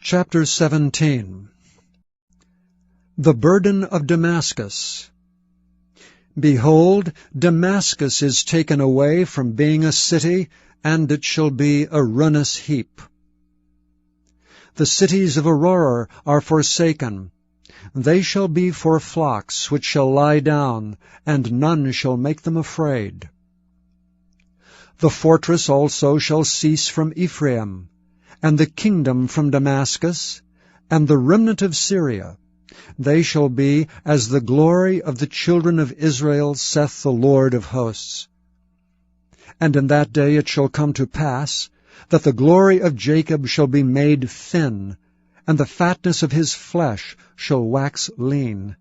Chapter 17. The burden of Damascus. Behold, Damascus is taken away from being a city, and it shall be a ruinous heap. The cities of Aroer are forsaken. They shall be for flocks which shall lie down, and none shall make them afraid. The fortress also shall cease from Ephraim, and the kingdom from Damascus, and the remnant of Syria. They shall be as the glory of the children of Israel, saith the Lord of hosts. And in that day it shall come to pass, that the glory of Jacob shall be made thin, and the fatness of his flesh shall wax lean.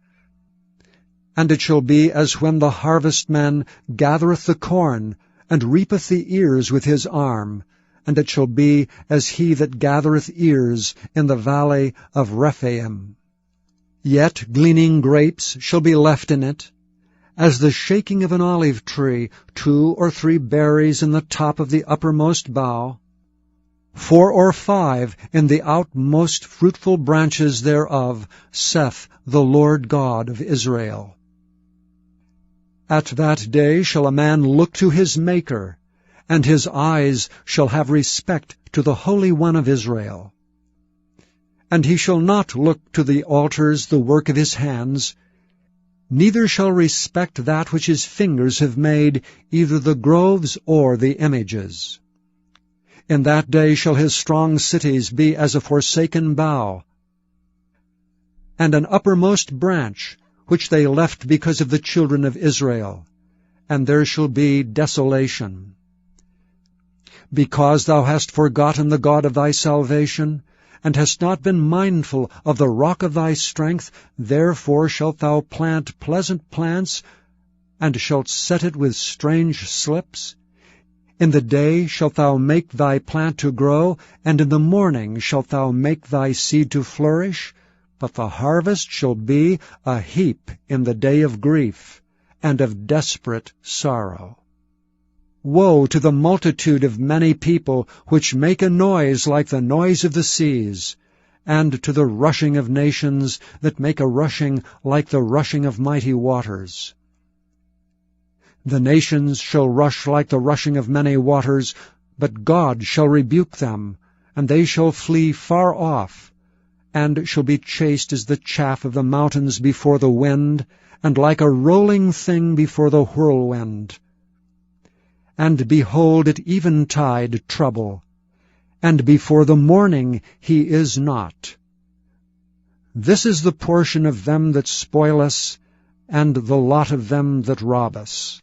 And it shall be as when the harvestman gathereth the corn, and reapeth the ears with his arm, and it shall be as he that gathereth ears in the valley of Rephaim. Yet gleaning grapes shall be left in it, as the shaking of an olive tree, 2 or 3 berries in the top of the uppermost bough, 4 or 5 in the outmost fruitful branches thereof, saith the Lord God of Israel. At that day shall a man look to his Maker, and his eyes shall have respect to the Holy One of Israel. And he shall not look to the altars, the work of his hands, neither shall respect that which his fingers have made, either the groves or the images. In that day shall his strong cities be as a forsaken bough, and an uppermost branch, which they left because of the children of Israel, and there shall be desolation. Because thou hast forgotten the God of thy salvation, and hast not been mindful of the rock of thy strength, therefore shalt thou plant pleasant plants, and shalt set it with strange slips. In the day shalt thou make thy plant to grow, and in the morning shalt thou make thy seed to flourish, but the harvest shall be a heap in the day of grief, and of desperate sorrow. Woe to the multitude of many people, which make a noise like the noise of the seas, and to the rushing of nations, that make a rushing like the rushing of mighty waters. The nations shall rush like the rushing of many waters, but God shall rebuke them, and they shall flee far off, and shall be chased as the chaff of the mountains before the wind, and like a rolling thing before the whirlwind. And behold, at eventide trouble, and before the morning he is not. This is the portion of them that spoil us, and the lot of them that rob us.